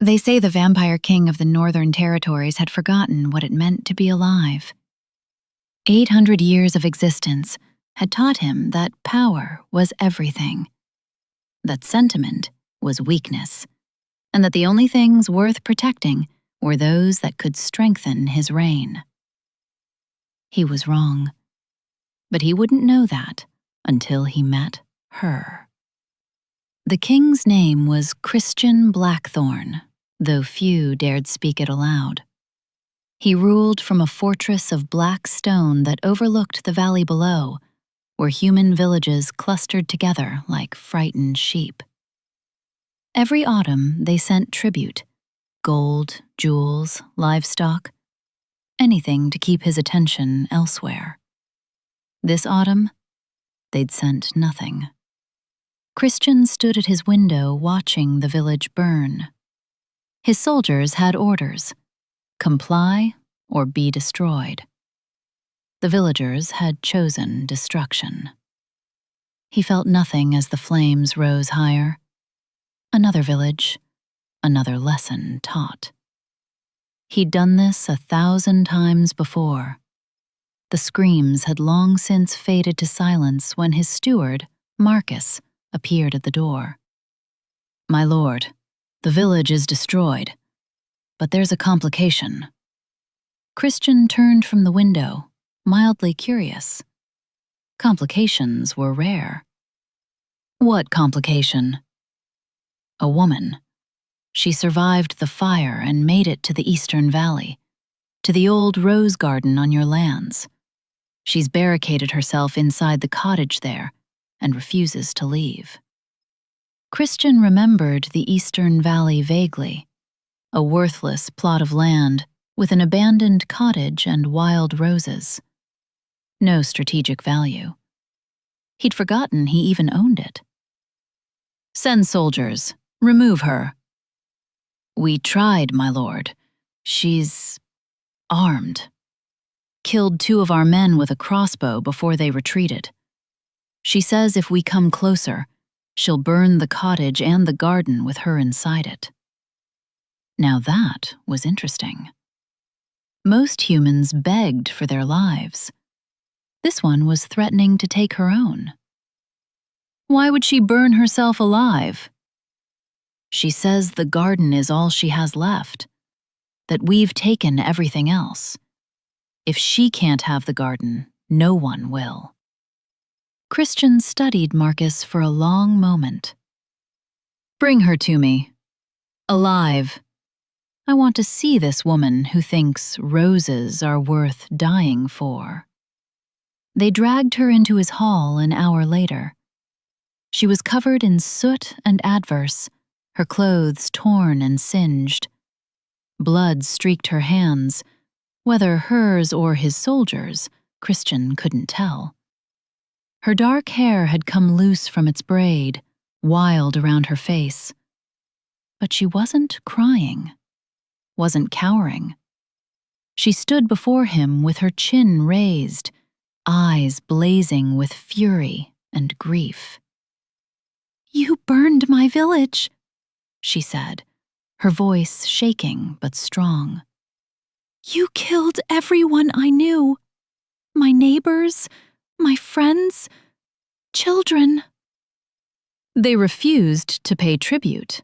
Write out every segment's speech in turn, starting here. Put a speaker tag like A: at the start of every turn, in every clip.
A: They say the vampire king of the Northern Territories had forgotten what it meant to be alive. 800 years of existence had taught him that power was everything, that sentiment was weakness, and that the only things worth protecting were those that could strengthen his reign. He was wrong, but he wouldn't know that until he met her. The king's name was Christian Blackthorn, though few dared speak it aloud. He ruled from a fortress of black stone that overlooked the valley below, where human villages clustered together like frightened sheep. Every autumn they sent tribute: gold, jewels, livestock, anything to keep his attention elsewhere. This autumn, they'd sent nothing. Christian stood at his window watching the village burn. His soldiers had orders: comply or be destroyed. The villagers had chosen destruction. He felt nothing as the flames rose higher. Another village, another lesson taught. He'd done this 1,000 times before. The screams had long since faded to silence when his steward, Marcus, appeared at the door. "My lord, the village is destroyed, but there's a complication." Christian turned from the window, mildly curious. Complications were rare. "What complication?" "A woman. She survived the fire and made it to the Eastern Valley, to the old rose garden on your lands. She's barricaded herself inside the cottage there and refuses to leave." Christian remembered the Eastern Valley vaguely, a worthless plot of land with an abandoned cottage and wild roses. No strategic value. He'd forgotten he even owned it. "Send soldiers. Remove her." "We tried, my lord. She's armed. Killed 2 of our men with a crossbow before they retreated. She says if we come closer, she'll burn the cottage and the garden with her inside it." Now that was interesting. Most humans begged for their lives. This one was threatening to take her own. "Why would she burn herself alive?" "She says the garden is all she has left, that we've taken everything else. If she can't have the garden, no one will." Christian studied Marcus for a long moment. "Bring her to me. Alive. I want to see this woman who thinks roses are worth dying for." They dragged her into his hall an hour later. She was covered in soot and adverse, her clothes torn and singed. Blood streaked her hands, whether hers or his soldiers', Christian couldn't tell. Her dark hair had come loose from its braid, wild around her face. But she wasn't crying, wasn't cowering. She stood before him with her chin raised, eyes blazing with fury and grief. "You burned my village," she said, her voice shaking but strong. "You killed everyone I knew. My neighbors, my friends, children." "They refused to pay tribute,"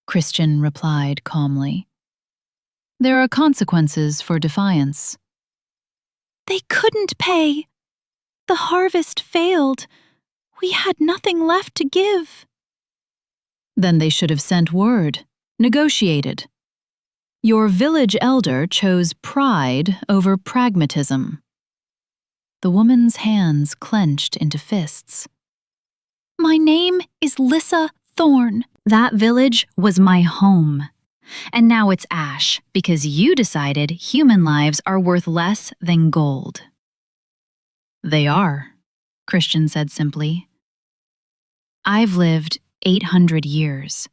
A: Christian replied calmly. "There are consequences for defiance." "They couldn't pay. The harvest failed. We had nothing left to give." "Then they should have sent word, negotiated. Your village elder chose pride over pragmatism." The woman's hands clenched into fists. "My name is Lissa Thorne. That village was my home. And now it's ash because you decided human lives are worth less than gold." "They are," Christian said simply. "I've lived 800 years.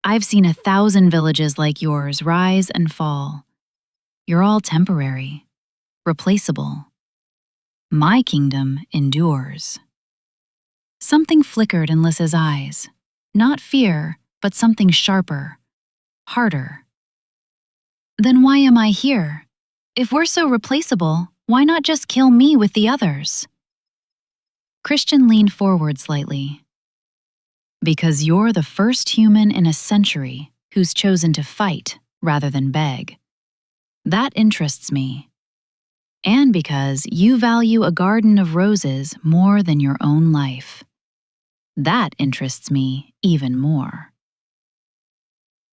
A: I've seen 1,000 villages like yours rise and fall. You're all temporary, replaceable. My kingdom endures." Something flickered in Lissa's eyes. Not fear, but something sharper. harder. Then why am I here? If we're so replaceable, why not just kill me with the others? Christian leaned forward slightly. Because you're the first human in a century who's chosen to fight rather than beg. That interests me. And because you value a garden of roses more than your own life. That interests me even more.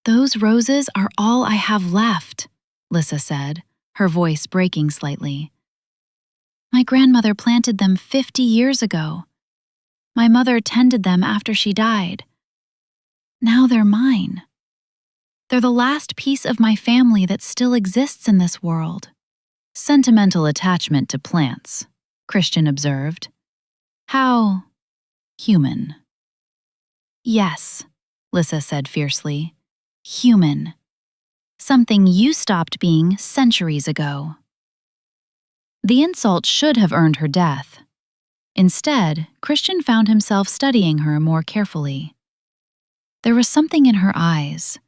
A: Those roses are all I have left, Lissa said, her voice breaking slightly. My grandmother planted them 50 years ago. My mother tended them after she died. Now they're mine. They're the last piece of my family that still exists in this world. Sentimental attachment to plants, Christian observed. How human. Yes, Lissa said fiercely. Human. Something you stopped being centuries ago. The insult should have earned her death. Instead, Christian found himself studying her more carefully. There was something in her eyes,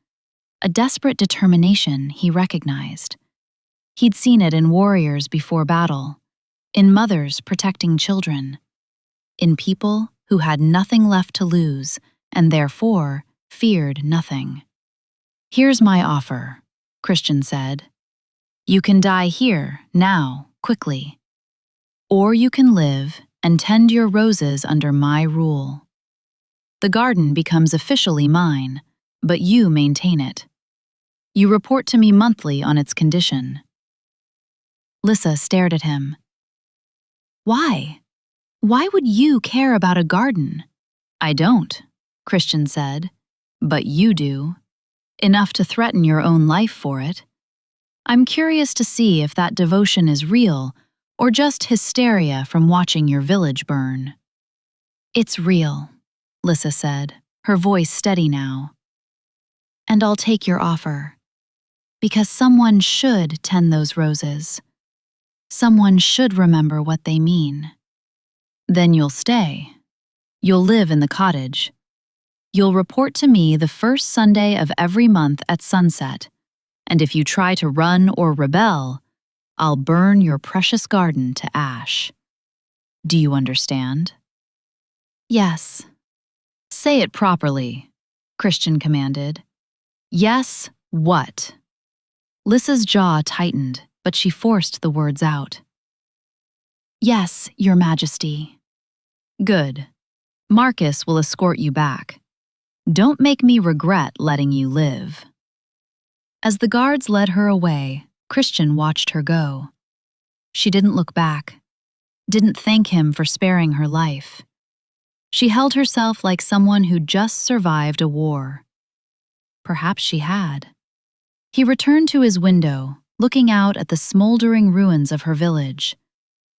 A: a desperate determination he recognized. He'd seen it in warriors before battle, in mothers protecting children, in people who had nothing left to lose and therefore feared nothing. Here's my offer, Christian said. You can die here, now, quickly. Or you can live and tend your roses under my rule. The garden becomes officially mine, but you maintain it. You report to me monthly on its condition. Lissa stared at him. Why? Why would you care about a garden? I don't, Christian said, but you do. Enough to threaten your own life for it. I'm curious to see if that devotion is real or just hysteria from watching your village burn. It's real, Lissa said, her voice steady now. And I'll take your offer. Because someone should tend those roses. Someone should remember what they mean. Then you'll stay. You'll live in the cottage. You'll report to me the first Sunday of every month at sunset, and if you try to run or rebel, I'll burn your precious garden to ash. Do you understand? Yes. Say it properly, Christian commanded. Yes, what? Lissa's jaw tightened, but she forced the words out. Yes, Your Majesty. Good. Marcus will escort you back. Don't make me regret letting you live. As the guards led her away, Christian watched her go. She didn't look back, didn't thank him for sparing her life. She held herself like someone who'd just survived a war. Perhaps she had. He returned to his window, looking out at the smoldering ruins of her village.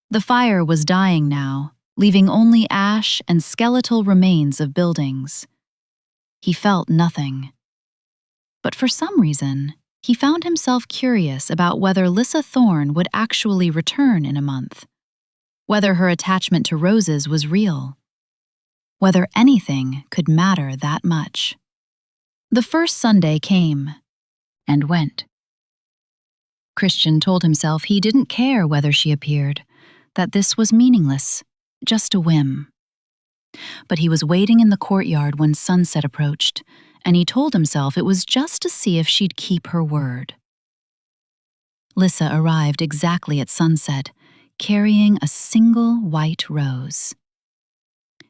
A: The fire was dying now, leaving only ash and skeletal remains of buildings. He felt nothing. But for some reason, he found himself curious about whether Lissa Thorne would actually return in a month, whether her attachment to roses was real, whether anything could matter that much. The first Sunday came and went. Christian told himself he didn't care whether she appeared, that this was meaningless, just a whim. But he was waiting in the courtyard when sunset approached, and he told himself it was just to see if she'd keep her word. Lissa arrived exactly at sunset, carrying a single white rose.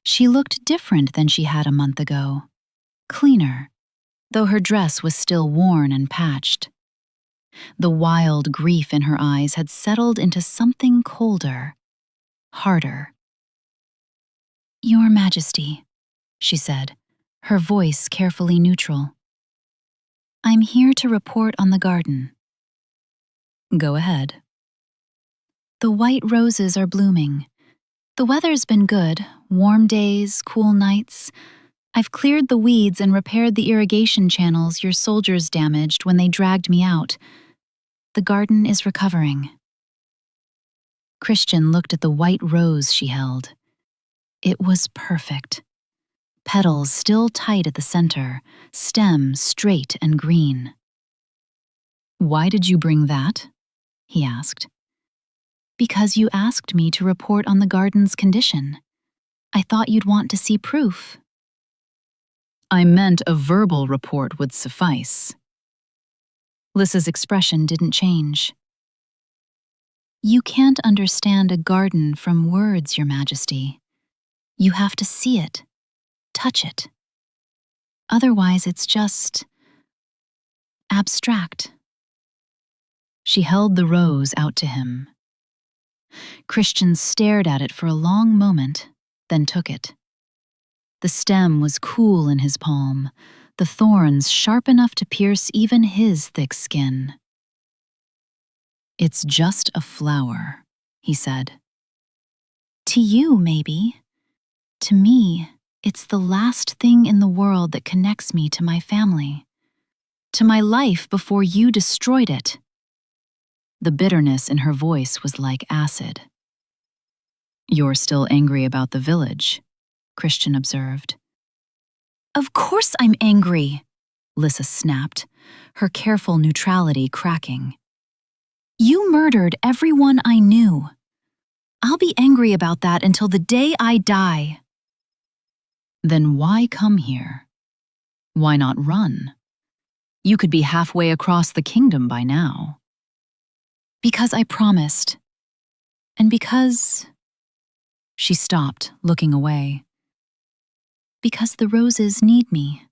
A: She looked different than she had a month ago, cleaner, though her dress was still worn and patched. The wild grief in her eyes had settled into something colder, harder. Your Majesty, she said, her voice carefully neutral. I'm here to report on the garden. Go ahead. The white roses are blooming. The weather's been good, warm days, cool nights. I've cleared the weeds and repaired the irrigation channels your soldiers damaged when they dragged me out. The garden is recovering. Christian looked at the white rose she held. It was perfect. petals still tight at the center, stem straight and green. "Why did you bring that?" he asked. "Because you asked me to report on the garden's condition. I thought you'd want to see proof." "I meant a verbal report would suffice." Lissa's expression didn't change. "You can't understand a garden from words, Your Majesty. You have to see it, touch it. Otherwise, it's just abstract." She held the rose out to him. Christian stared at it for a long moment, then took it. The stem was cool in his palm, the thorns sharp enough to pierce even his thick skin. "It's just a flower," he said. "To you, maybe. To me, it's the last thing in the world that connects me to my family, to my life before you destroyed it." The bitterness in her voice was like acid. "You're still angry about the village," Christian observed. "Of course I'm angry," Lissa snapped, her careful neutrality cracking. "You murdered everyone I knew. I'll be angry about that until the day I die." "Then why come here? Why not run? You could be halfway across the kingdom by now." "Because I promised. And because—" She stopped, looking away. "Because the roses need me.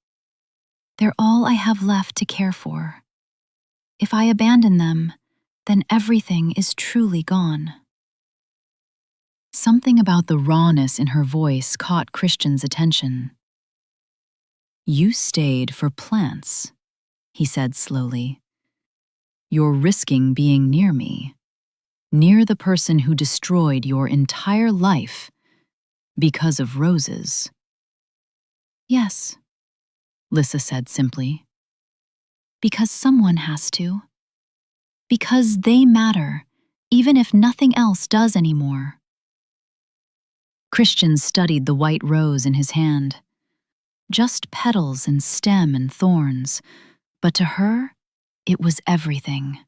A: They're all I have left to care for. If I abandon them, then everything is truly gone." Something about the rawness in her voice caught Christian's attention. "You stayed for plants," he said slowly. "You're risking being near me, near the person who destroyed your entire life because of roses." "Yes," Lissa said simply. "Because someone has to. Because they matter, even if nothing else does anymore." Christian studied the white rose in his hand. Just petals and stem and thorns, but to her, it was everything.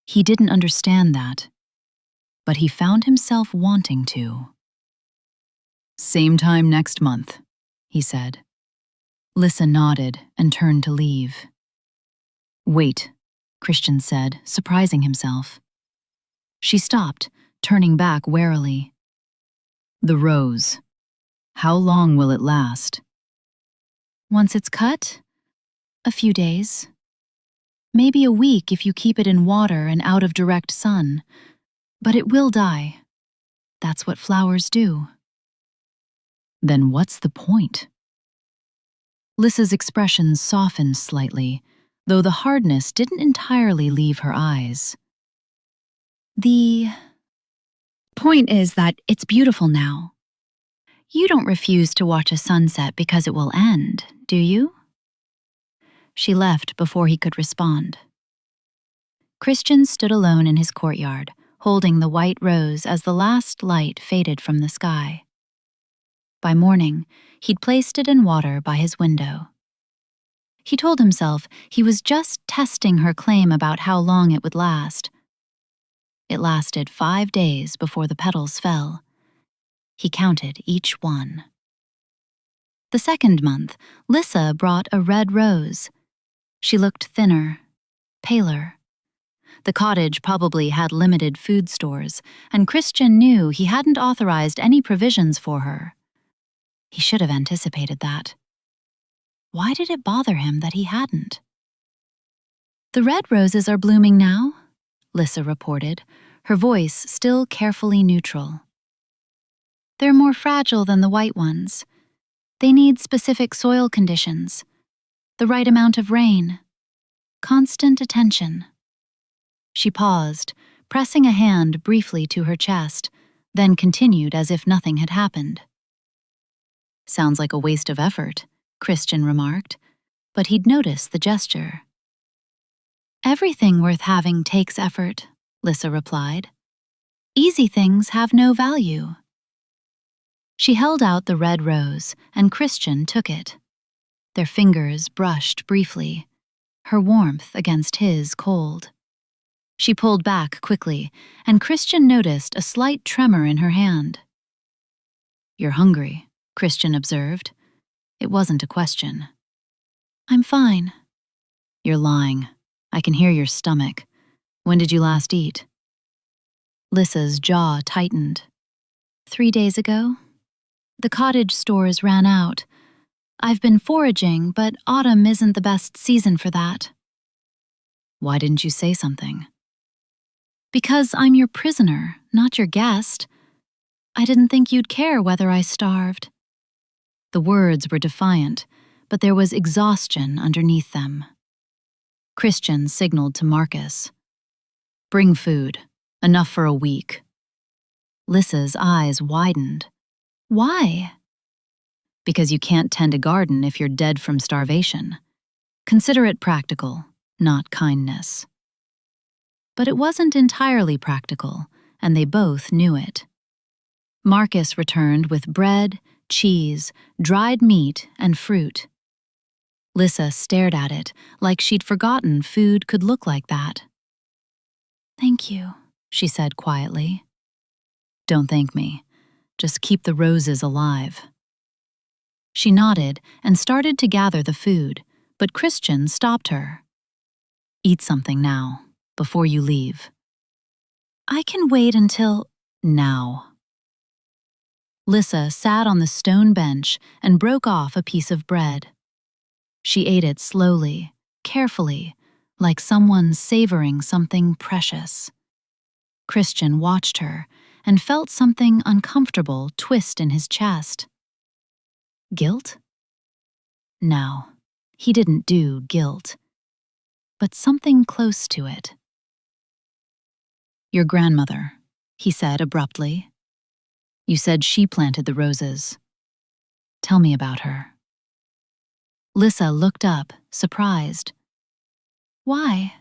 A: He didn't understand that, but he found himself wanting to. "Same time next month," he said. Lissa nodded and turned to leave. "Wait," Christian said, surprising himself. She stopped, turning back warily. "The rose. How long will it last?" "Once it's cut, a few days. Maybe a week if you keep it in water and out of direct sun. But it will die. That's what flowers do." "Then what's the point?" Lissa's expression softened slightly, though the hardness didn't entirely leave her eyes. "The point is that it's beautiful now. You don't refuse to watch a sunset because it will end, do you?" She left before he could respond. Christian stood alone in his courtyard, holding the white rose as the last light faded from the sky. By morning, he'd placed it in water by his window. He told himself he was just testing her claim about how long it would last. It lasted 5 days before the petals fell. He counted each one. The second month, Lissa brought a red rose. She looked thinner, paler. The cottage probably had limited food stores, and Christian knew he hadn't authorized any provisions for her. He should have anticipated that. Why did it bother him that he hadn't? "The red roses are blooming now," Lissa reported, her voice still carefully neutral. "They're more fragile than the white ones. They need specific soil conditions, the right amount of rain, constant attention." She paused, pressing a hand briefly to her chest, then continued as if nothing had happened. "Sounds like a waste of effort," Christian remarked, but he'd noticed the gesture. "Everything worth having takes effort," Lissa replied. "Easy things have no value." She held out the red rose, and Christian took it. Their fingers brushed briefly, her warmth against his cold. She pulled back quickly, and Christian noticed a slight tremor in her hand. "You're hungry," Christian observed. It wasn't a question. "I'm fine." "You're lying. I can hear your stomach. When did you last eat?" Lissa's jaw tightened. 3 days ago. The cottage stores ran out. I've been foraging, but autumn isn't the best season for that. "Why didn't you say something?" "Because I'm your prisoner, not your guest. I didn't think you'd care whether I starved." The words were defiant, but there was exhaustion underneath them. Christian signaled to Marcus. "Bring food. Enough for a week." Lissa's eyes widened. "Why?" "Because you can't tend a garden if you're dead from starvation. Consider it practical, not kindness." But it wasn't entirely practical, and they both knew it. Marcus returned with bread, cheese, dried meat, and fruit. Lissa stared at it like she'd forgotten food could look like that. "Thank you," she said quietly. "Don't thank me. Just keep the roses alive." She nodded and started to gather the food, but Christian stopped her. "Eat something now, before you leave." "I can wait until—" "Now." Lissa sat on the stone bench and broke off a piece of bread. She ate it slowly, carefully, like someone savoring something precious. Christian watched her and felt something uncomfortable twist in his chest. Guilt? No, he didn't do guilt, but something close to it. "Your grandmother," he said abruptly. "You said she planted the roses. Tell me about her." Lissa looked up, surprised. "Why?"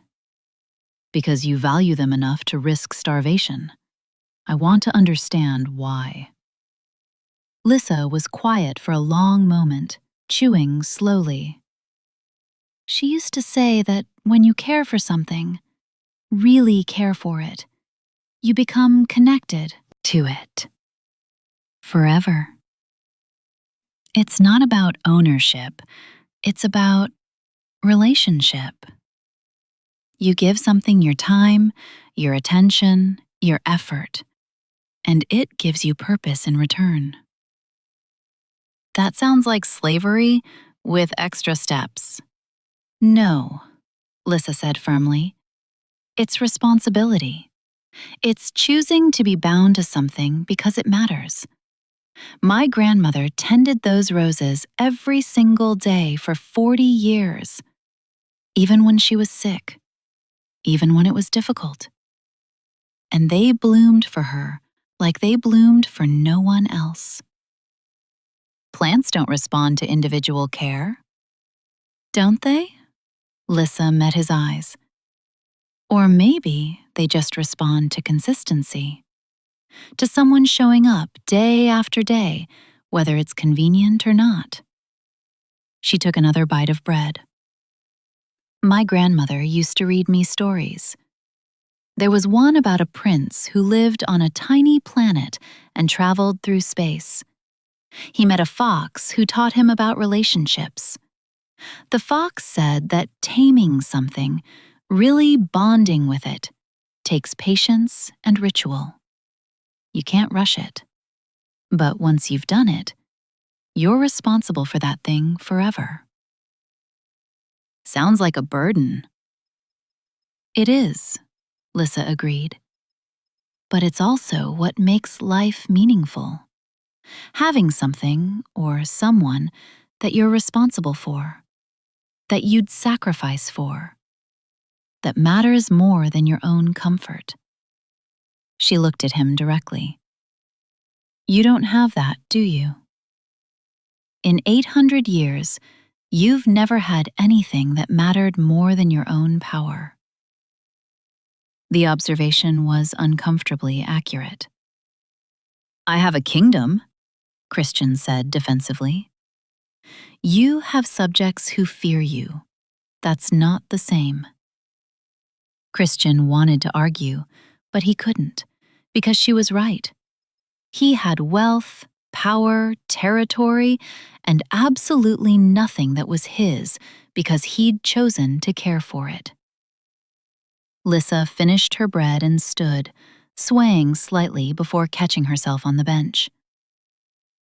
A: "Because you value them enough to risk starvation. I want to understand why." Lissa was quiet for a long moment, chewing slowly. "She used to say that when you care for something, really care for it, you become connected to it. Forever. It's not about ownership, it's about relationship. You give something your time, your attention, your effort, and it gives you purpose in return." "That sounds like slavery with extra steps." "No," Lissa said firmly. "It's responsibility. It's choosing to be bound to something because it matters. My grandmother tended those roses every single day for 40 years, even when she was sick, even when it was difficult. And they bloomed for her like they bloomed for no one else." "Plants don't respond to individual care." "Don't they?" Lissa met his eyes. "Or maybe they just respond to consistency. To someone showing up day after day, whether it's convenient or not." She took another bite of bread. "My grandmother used to read me stories. There was one about a prince who lived on a tiny planet and traveled through space. He met a fox who taught him about relationships. The fox said that taming something, really bonding with it, takes patience and ritual. You can't rush it. But once you've done it, you're responsible for that thing forever." "Sounds like a burden." "It is," Lissa agreed. "But it's also what makes life meaningful. Having something or someone that you're responsible for, that you'd sacrifice for, that matters more than your own comfort." She looked at him directly. "You don't have that, do you? In 800 years, you've never had anything that mattered more than your own power." The observation was uncomfortably accurate. "I have a kingdom." Christian said defensively. You have subjects who fear you. That's not the same. Christian wanted to argue, but he couldn't, because she was right. He had wealth, power, territory, and absolutely nothing that was his because he'd chosen to care for it. Lissa finished her bread and stood, swaying slightly before catching herself on the bench.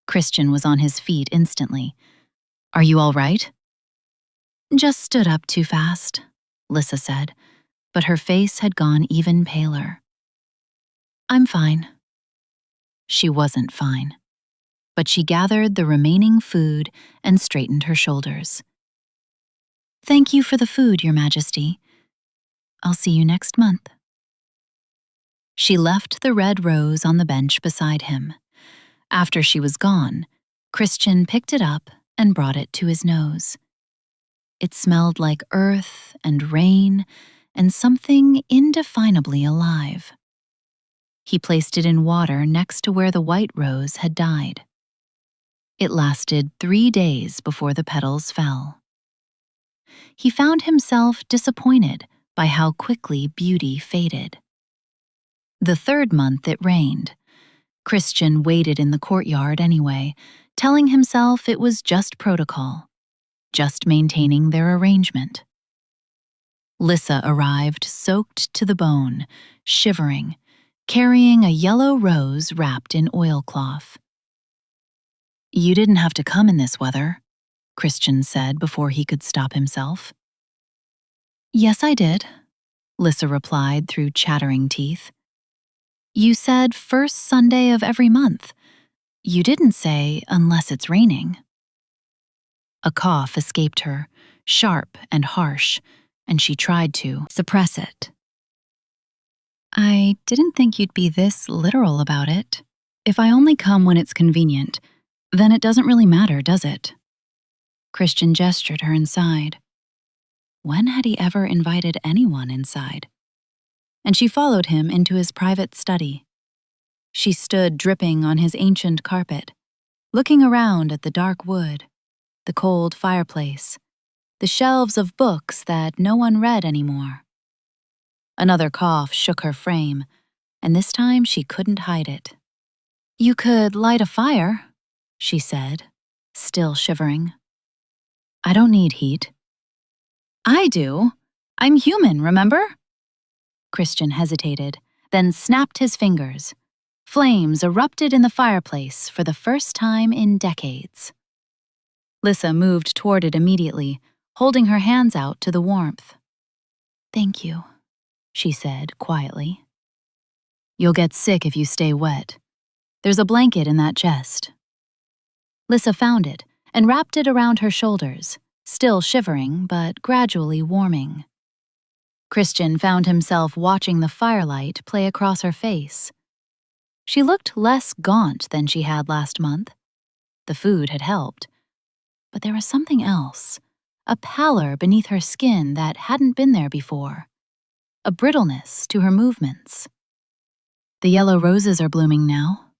A: Christian was on his feet instantly. Are you all right? Just stood up too fast, Lissa said, but her face had gone even paler. I'm fine. She wasn't fine, but she gathered the remaining food and straightened her shoulders. Thank you for the food, Your Majesty. I'll see you next month. She left the red rose on the bench beside him. After she was gone, Christian picked it up and brought it to his nose. It smelled like earth and rain and something indefinably alive. He placed it in water next to where the white rose had died. It lasted 3 days before the petals fell. He found himself disappointed by how quickly beauty faded. The 3rd month it rained. Christian waited in the courtyard anyway, telling himself it was just protocol, just maintaining their arrangement. Lissa arrived soaked to the bone, shivering, carrying a yellow rose wrapped in oilcloth. You didn't have to come in this weather, Christian said before he could stop himself. Yes, I did, Lissa replied through chattering teeth. You said first Sunday of every month. You didn't say unless it's raining. A cough escaped her, sharp and harsh, and she tried to suppress it. I didn't think you'd be this literal about it. If I only come when it's convenient, then it doesn't really matter, does it? Christian gestured her inside. When had he ever invited anyone inside? And she followed him into his private study. She stood dripping on his ancient carpet, looking around at the dark wood, the cold fireplace, the shelves of books that no one read anymore. Another cough shook her frame, and this time she couldn't hide it. You could light a fire, she said, still shivering. I don't need heat. I do. I'm human, remember? Christian hesitated, then snapped his fingers. Flames erupted in the fireplace for the first time in decades. Lissa moved toward it immediately, holding her hands out to the warmth. Thank you, she said quietly. You'll get sick if you stay wet. There's a blanket in that chest. Lissa found it and wrapped it around her shoulders, still shivering but gradually warming. Christian found himself watching the firelight play across her face. She looked less gaunt than she had last month. The food had helped. But there was something else, a pallor beneath her skin that hadn't been there before, a brittleness to her movements. The yellow roses are blooming now,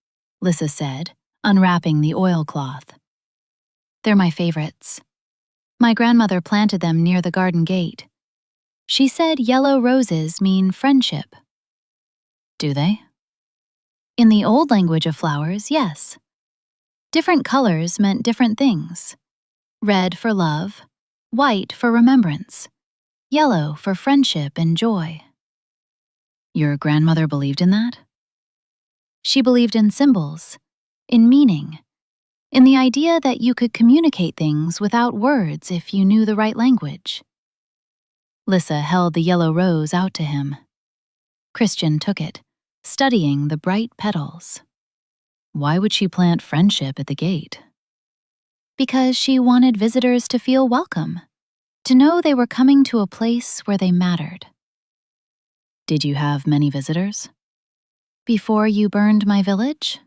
A: Lissa said, unwrapping the oilcloth. They're my favorites. My grandmother planted them near the garden gate. She said yellow roses mean friendship. Do they? In the old language of flowers, yes. Different colors meant different things. Red for love, white for remembrance, yellow for friendship and joy. Your grandmother believed in that? She believed in symbols, in meaning, in the idea that you could communicate things without words if you knew the right language. Lissa held the yellow rose out to him. Christian took it, studying the bright petals. Why would she plant friendship at the gate? Because she wanted visitors to feel welcome, to know they were coming to a place where they mattered. Did you have many visitors? Before you burned my village?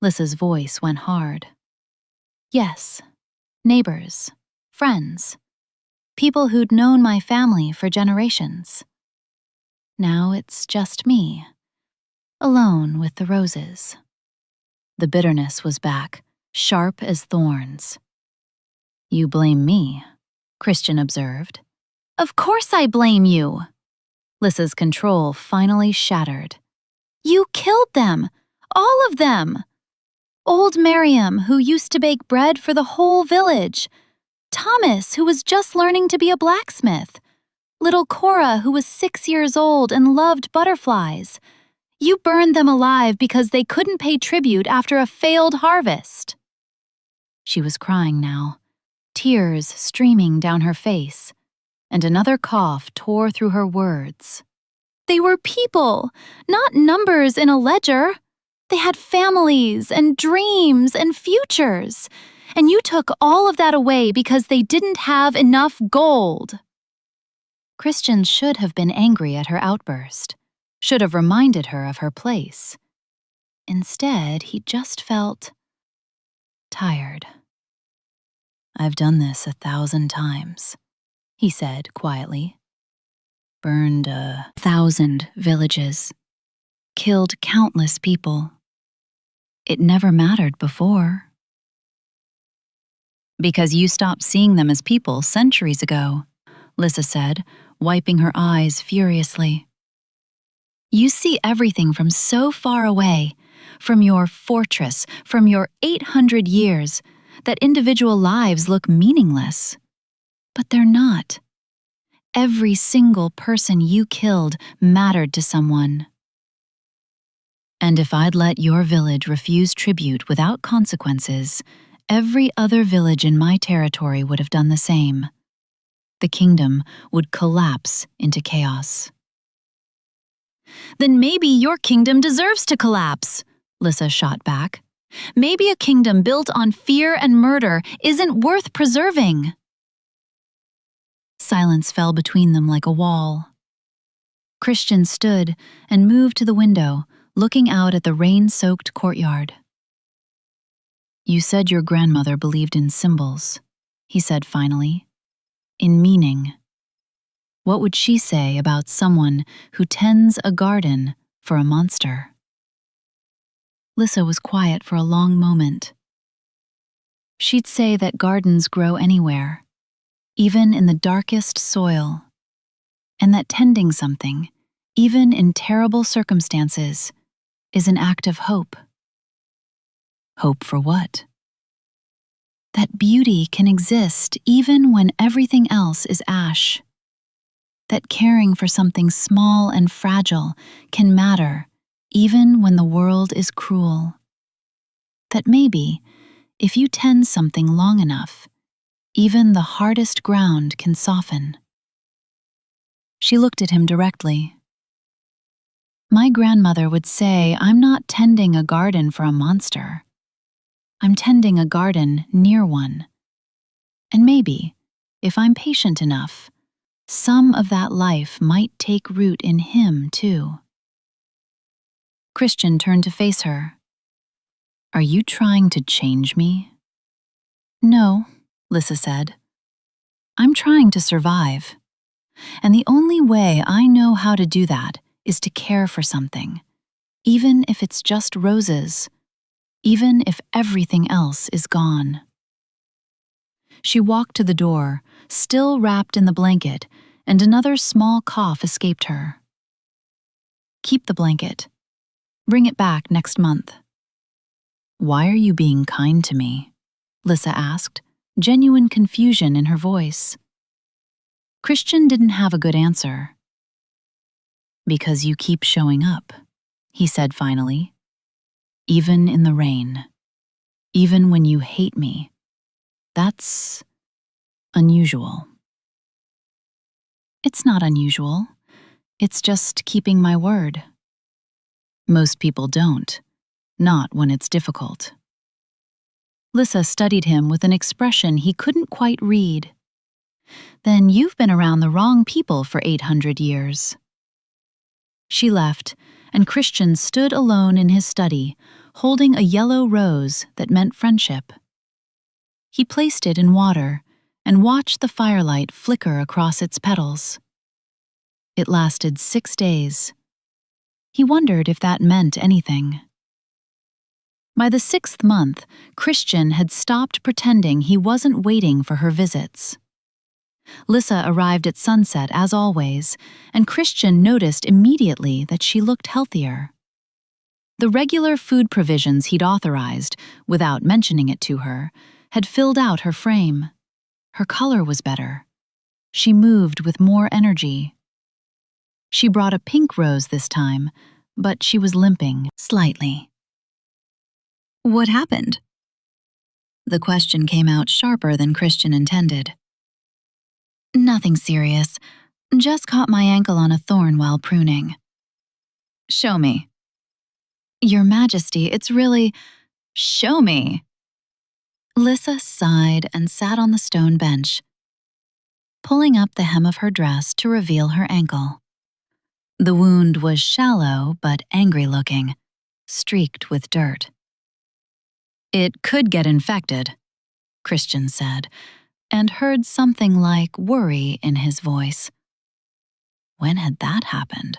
A: Lissa's voice went hard. Yes, neighbors, friends, people who'd known my family for generations. Now it's just me, alone with the roses. The bitterness was back, sharp as thorns. "You blame me," Christian observed. "Of course I blame you." Lissa's control finally shattered. "You killed them, all of them. Old Miriam, who used to bake bread for the whole village. Thomas, who was just learning to be a blacksmith. Little Cora, who was 6 years old and loved butterflies. You burned them alive because they couldn't pay tribute after a failed harvest." She was crying now, tears streaming down her face, and another cough tore through her words. "They were people, not numbers in a ledger. They had families and dreams and futures, and you took all of that away because they didn't have enough gold." Christian should have been angry at her outburst, should have reminded her of her place. Instead, he just felt tired. "I've done this 1,000 times, he said quietly. "Burned 1,000 villages, killed countless people. It never mattered before." "Because you stopped seeing them as people centuries ago," Lissa said, wiping her eyes furiously. "You see everything from so far away, from your fortress, from your 800 years, that individual lives look meaningless. But they're not. Every single person you killed mattered to someone. And if I'd let your village refuse tribute without consequences, every other village in my territory would have done the same. The kingdom would collapse into chaos." "Then maybe your kingdom deserves to collapse," Lissa shot back. "Maybe a kingdom built on fear and murder isn't worth preserving." Silence fell between them like a wall. Christian stood and moved to the window, looking out at the rain-soaked courtyard. "You said your grandmother believed in symbols," he said finally. "In meaning. What would she say about someone who tends a garden for a monster?" Lissa was quiet for a long moment. "She'd say that gardens grow anywhere, even in the darkest soil, and that tending something, even in terrible circumstances, is an act of hope." "Hope for what?" "That beauty can exist even when everything else is ash. That caring for something small and fragile can matter even when the world is cruel. That maybe, if you tend something long enough, even the hardest ground can soften." She looked at him directly. "My grandmother would say I'm not tending a garden for a monster. I'm tending a garden near one. And maybe, if I'm patient enough, some of that life might take root in him, too." Christian turned to face her. "Are you trying to change me?" "No," Lissa said. "I'm trying to survive. And the only way I know how to do that is to care for something, even if it's just roses, even if everything else is gone." She walked to the door, still wrapped in the blanket, and another small cough escaped her. "Keep the blanket. Bring it back next month." "Why are you being kind to me?" Lissa asked, genuine confusion in her voice. Christian didn't have a good answer. "Because you keep showing up," he said finally. "Even in the rain. Even when you hate me. That's unusual." "It's not unusual. It's just keeping my word." "Most people don't. Not when it's difficult." Lissa studied him with an expression he couldn't quite read. "Then you've been around the wrong people for 800 years." She left, and Christian stood alone in his study, holding a yellow rose that meant friendship. He placed it in water and watched the firelight flicker across its petals. It lasted 6 days. He wondered if that meant anything. By the 6th month, Christian had stopped pretending he wasn't waiting for her visits. Lissa arrived at sunset as always, and Christian noticed immediately that she looked healthier. The regular food provisions he'd authorized, without mentioning it to her, had filled out her frame. Her color was better. She moved with more energy. She brought a pink rose this time, but she was limping slightly. "What happened?" The question came out sharper than Christian intended. "Nothing serious. Just caught my ankle on a thorn while pruning." "Show me." "Your Majesty, it's really—" "Show me." Lissa sighed and sat on the stone bench, pulling up the hem of her dress to reveal her ankle. The wound was shallow but angry-looking, streaked with dirt. "It could get infected," Christian said, and heard something like worry in his voice. When had that happened?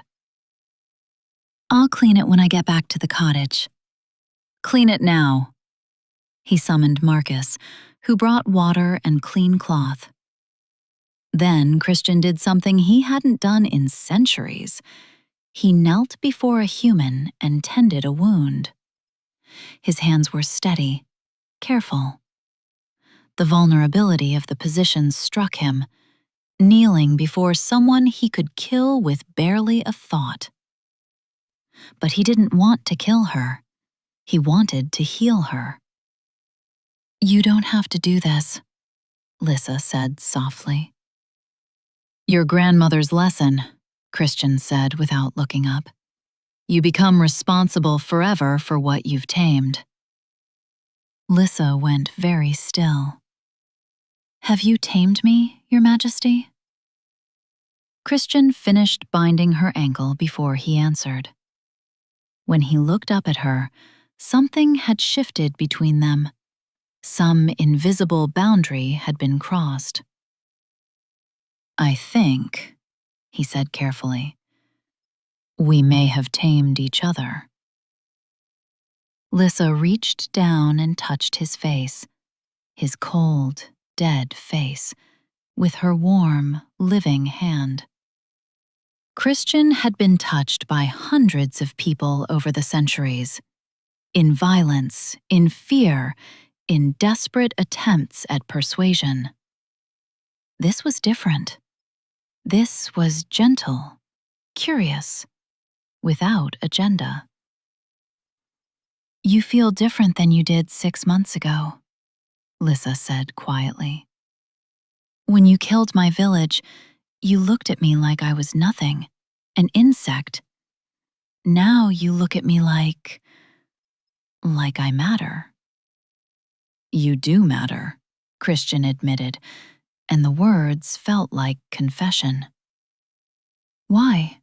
A: "I'll clean it when I get back to the cottage." "Clean it now." He summoned Marcus, who brought water and clean cloth. Then Christian did something he hadn't done in centuries. He knelt before a human and tended a wound. His hands were steady, careful. The vulnerability of the position struck him, kneeling before someone he could kill with barely a thought. But he didn't want to kill her. He wanted to heal her. "You don't have to do this," Lissa said softly. "Your grandmother's lesson," Christian said without looking up. "You become responsible forever for what you've tamed." Lissa went very still. "Have you tamed me, Your Majesty?" Christian finished binding her ankle before he answered. When he looked up at her, something had shifted between them. Some invisible boundary had been crossed. "I think," he said carefully, "we may have tamed each other." Lissa reached down and touched his face, his cold, dead face, with her warm, living hand. Christian had been touched by hundreds of people over the centuries, in violence, in fear, in desperate attempts at persuasion. This was different. This was gentle, curious, without agenda. "You feel different than you did 6 months ago," Lissa said quietly. "When you killed my village, you looked at me like I was nothing, an insect. Now you look at me like I matter." "You do matter," Christian admitted, and the words felt like confession. "Why?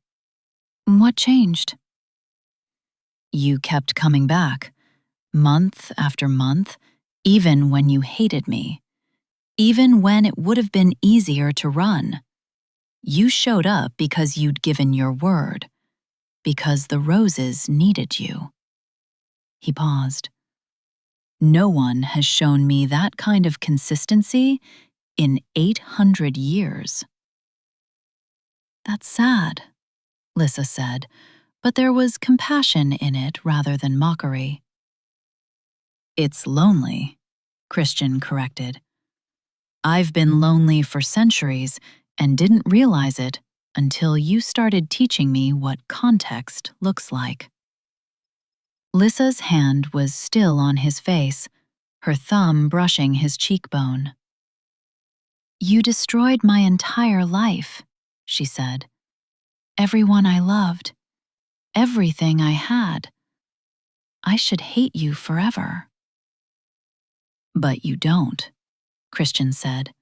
A: What changed?" "You kept coming back, month after month, even when you hated me, even when it would have been easier to run. You showed up because you'd given your word, because the roses needed you." He paused. "No one has shown me that kind of consistency in 800 years. "That's sad," Lissa said, but there was compassion in it rather than mockery. "It's lonely," Christian corrected. "I've been lonely for centuries and didn't realize it until you started teaching me what context looks like." Lissa's hand was still on his face, her thumb brushing his cheekbone. "You destroyed my entire life," she said. "Everyone I loved, everything I had. I should hate you forever." "But you don't," Christian said,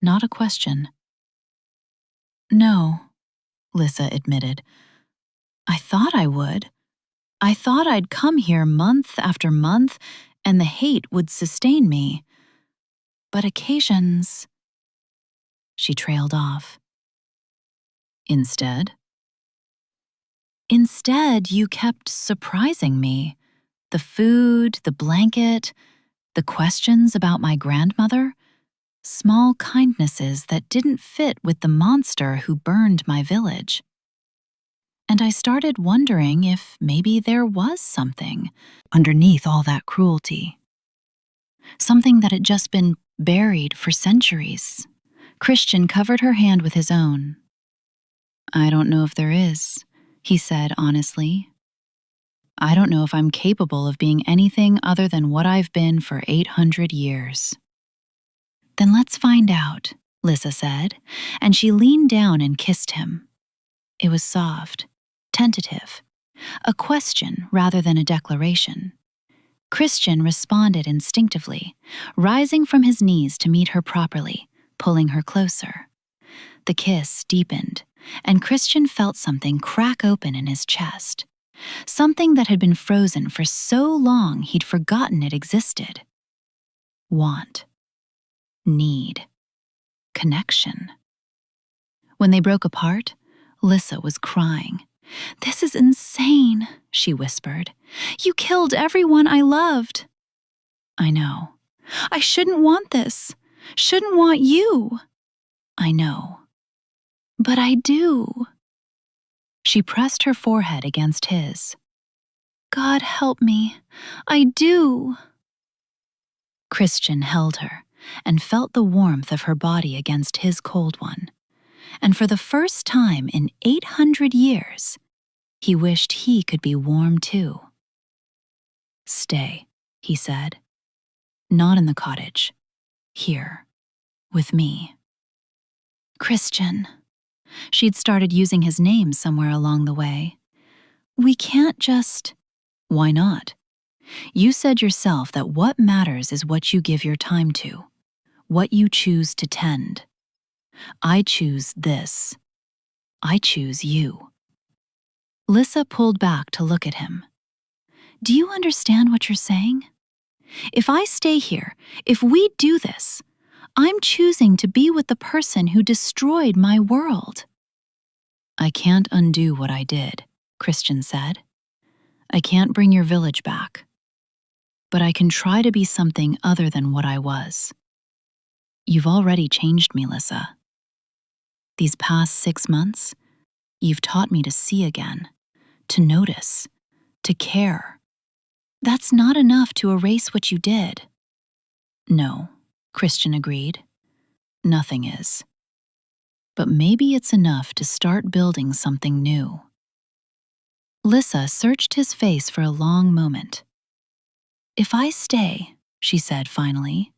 A: not a question. "No," Lissa admitted. "I thought I would. I thought I'd come here month after month and the hate would sustain me. But occasions—" She trailed off. "Instead?" "Instead, you kept surprising me, The food, the blanket, the questions about my grandmother, small kindnesses that didn't fit with the monster who burned my village. And I started wondering if maybe there was something underneath all that cruelty. Something that had just been buried for centuries. Christian covered her hand with his own. I don't know if there is, he said honestly. I don't know if I'm capable of being anything other than what I've been for 800 years. Then let's find out, Lissa said, and she leaned down and kissed him. It was soft, tentative, a question rather than a declaration. Christian responded instinctively, rising from his knees to meet her properly, pulling her closer. The kiss deepened, and Christian felt something crack open in his chest. Something that had been frozen for so long he'd forgotten it existed. Want. Need. Connection. When they broke apart, Lissa was crying. "This is insane," she whispered. "You killed everyone I loved." "I know." "I shouldn't want this. Shouldn't want you." "I know." "But I do." She pressed her forehead against his. "God help me. I do." Christian held her and felt the warmth of her body against his cold one. And for the first time in 800 years, he wished he could be warm too. "Stay," he said. "Not in the cottage. Here. With me." "Christian." She'd started using his name somewhere along the way. "We can't just—" "Why not? You said yourself that what matters is what you give your time to, what you choose to tend. I choose this. I choose you." Lissa pulled back to look at him. "Do you understand what you're saying? If I stay here, if we do this, I'm choosing to be with the person who destroyed my world." "I can't undo what I did," Christian said. "I can't bring your village back. But I can try to be something other than what I was. You've already changed me, Lissa. These past 6 months, you've taught me to see again, to notice, to care. That's not enough to erase what you did." "No," Christian agreed. "Nothing is. But maybe it's enough to start building something new." Lissa searched his face for a long moment. "If I stay," she said finally,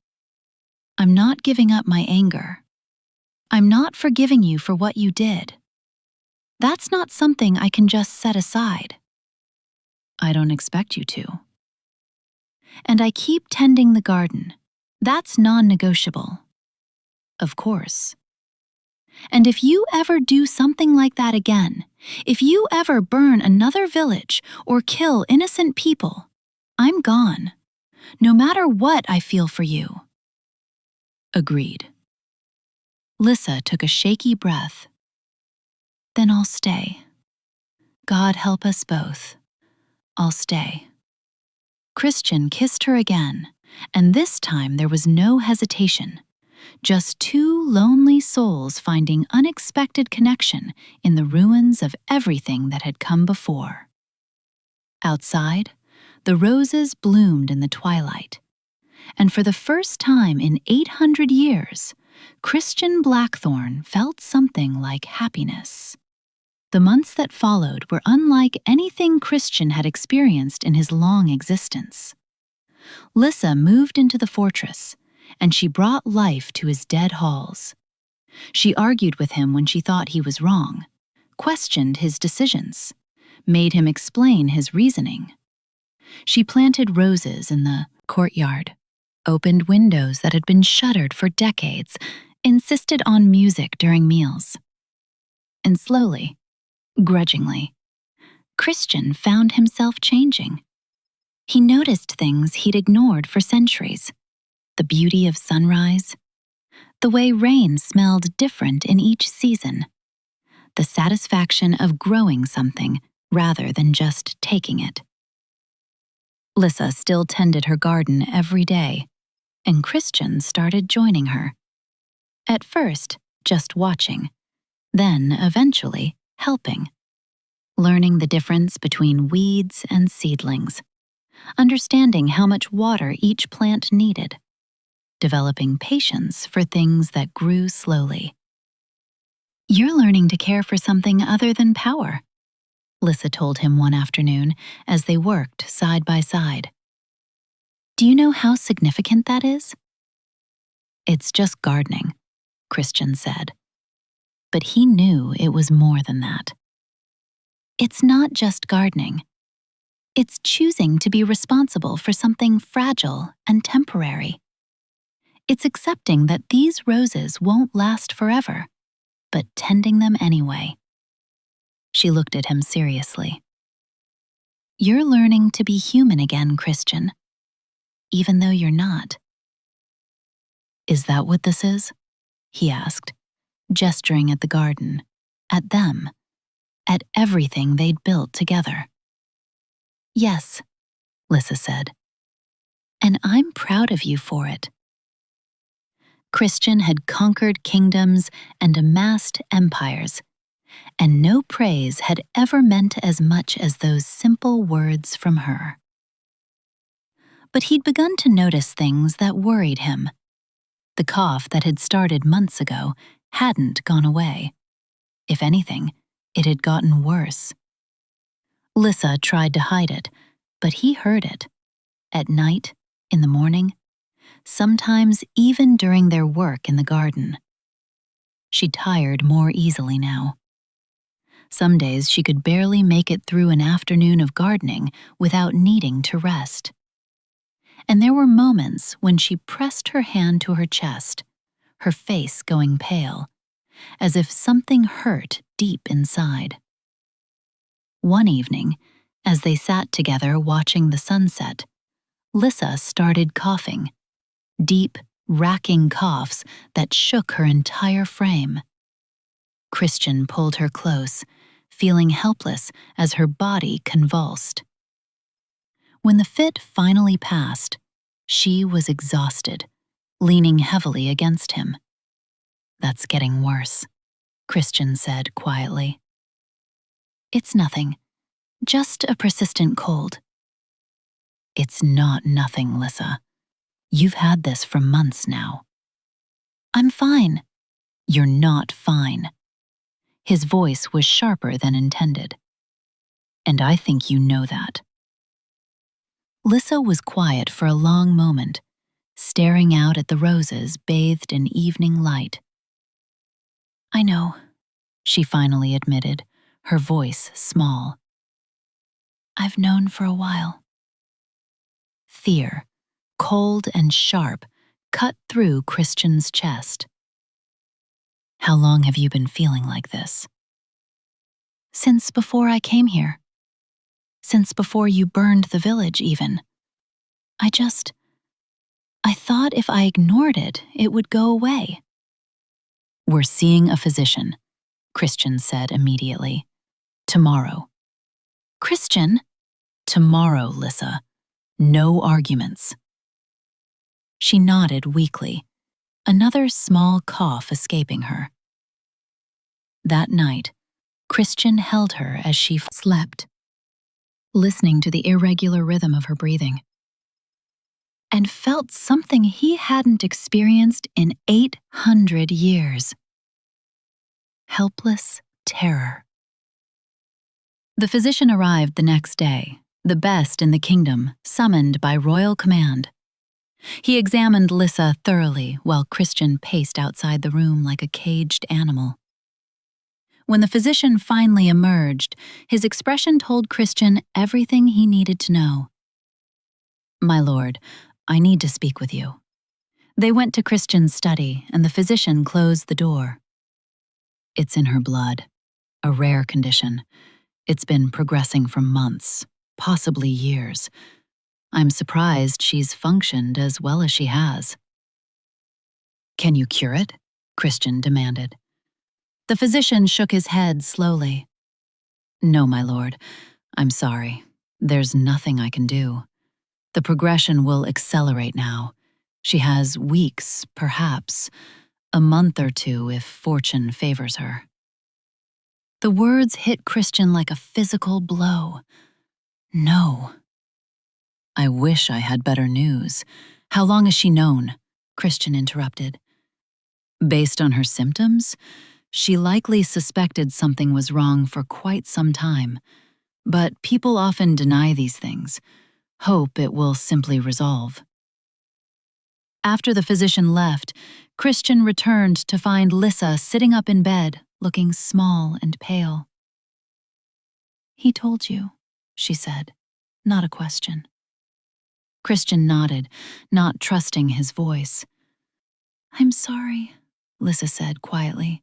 A: "I'm not giving up my anger. I'm not forgiving you for what you did. That's not something I can just set aside." "I don't expect you to." "And I keep tending the garden. That's non-negotiable." "Of course." "And if you ever do something like that again, if you ever burn another village or kill innocent people, I'm gone, no matter what I feel for you." "Agreed." Lissa took a shaky breath. "Then I'll stay. God help us both. I'll stay." Christian kissed her again, and this time there was no hesitation. Just two lonely souls finding unexpected connection in the ruins of everything that had come before. Outside, the roses bloomed in the twilight, and for the first time in 800 years, Christian Blackthorn felt something like happiness. The months that followed were unlike anything Christian had experienced in his long existence. Lissa moved into the fortress, and she brought life to his dead halls. She argued with him when she thought he was wrong, questioned his decisions, made him explain his reasoning. She planted roses in the courtyard, opened windows that had been shuttered for decades, insisted on music during meals. And slowly, grudgingly, Christian found himself changing. He noticed things he'd ignored for centuries. The beauty of sunrise, the way rain smelled different in each season, the satisfaction of growing something rather than just taking it. Lissa still tended her garden every day, and Christian started joining her. At first, just watching, then eventually helping, learning the difference between weeds and seedlings, understanding how much water each plant needed, developing patience for things that grew slowly. "You're learning to care for something other than power," Lissa told him one afternoon as they worked side by side. "Do you know how significant that is?" "It's just gardening," Christian said. But he knew it was more than that. It's not just gardening. It's choosing to be responsible for something fragile and temporary. It's accepting that these roses won't last forever, but tending them anyway. She looked at him seriously. "You're learning to be human again, Christian, even though you're not." "Is that what this is?" he asked, gesturing at the garden, at them, at everything they'd built together. "Yes," Lissa said, "and I'm proud of you for it." Christian had conquered kingdoms and amassed empires, and no praise had ever meant as much as those simple words from her. But he'd begun to notice things that worried him. The cough that had started months ago hadn't gone away. If anything, it had gotten worse. Lissa tried to hide it, but he heard it. At night, in the morning, sometimes even during their work in the garden. She tired more easily now. Some days she could barely make it through an afternoon of gardening without needing to rest. And there were moments when she pressed her hand to her chest, her face going pale, as if something hurt deep inside. One evening, as they sat together watching the sunset, Lissa started coughing, deep, racking coughs that shook her entire frame. Christian pulled her close, feeling helpless as her body convulsed. When the fit finally passed, she was exhausted, leaning heavily against him. "That's getting worse," Christian said quietly. "It's nothing, just a persistent cold." "It's not nothing, Lissa. You've had this for months now." "I'm fine." "You're not fine." His voice was sharper than intended. "And I think you know that." Lissa was quiet for a long moment, staring out at the roses bathed in evening light. "I know," she finally admitted, her voice small. "I've known for a while." Fear, cold and sharp, cut through Christian's chest. "How long have you been feeling like this?" "Since before I came here. Since before you burned the village, even. I thought if I ignored it, it would go away." "We're seeing a physician," Christian said immediately. "Tomorrow." "Christian?" "Tomorrow, Lissa. No arguments." She nodded weakly, another small cough escaping her. That night, Christian held her as she slept, listening to the irregular rhythm of her breathing, and felt something he hadn't experienced in 800 years. Helpless terror. The physician arrived the next day, the best in the kingdom, summoned by royal command. He examined Lissa thoroughly while Christian paced outside the room like a caged animal. When the physician finally emerged, his expression told Christian everything he needed to know. "My lord, I need to speak with you." They went to Christian's study, and the physician closed the door. "It's in her blood, a rare condition. It's been progressing for months, possibly years. I'm surprised she's functioned as well as she has." "Can you cure it?" Christian demanded. The physician shook his head slowly. "No, my lord. I'm sorry. There's nothing I can do. The progression will accelerate now. She has weeks, perhaps, a month or two if fortune favors her. The words hit Christian like a physical blow. No. I wish I had better news. How long has she known? Christian interrupted. Based on her symptoms, she likely suspected something was wrong for quite some time. But people often deny these things, hope it will simply resolve. After the physician left, Christian returned to find Lissa sitting up in bed, looking small and pale. "He told you," she said, not a question. Christian nodded, not trusting his voice. "I'm sorry," Lissa said quietly.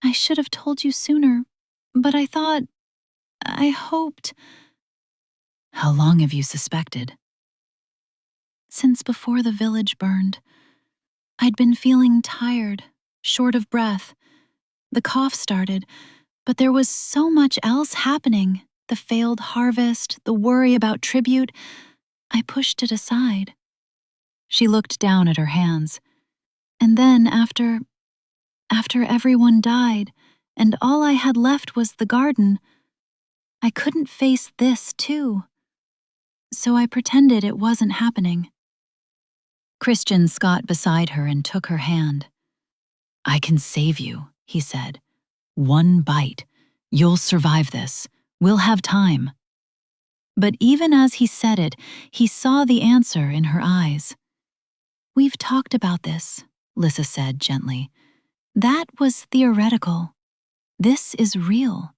A: "I should have told you sooner, but I hoped." "How long have you suspected?" "Since before the village burned. I'd been feeling tired, short of breath. The cough started, but there was so much else happening. The failed harvest, the worry about tribute. I pushed it aside." She looked down at her hands. "And then after everyone died, and all I had left was the garden, I couldn't face this too. So I pretended it wasn't happening." Christian sat beside her and took her hand. "I can save you," he said. "One bite. You'll survive this. We'll have time." But even as he said it, he saw the answer in her eyes. "We've talked about this," Lissa said gently. "That was theoretical. This is real."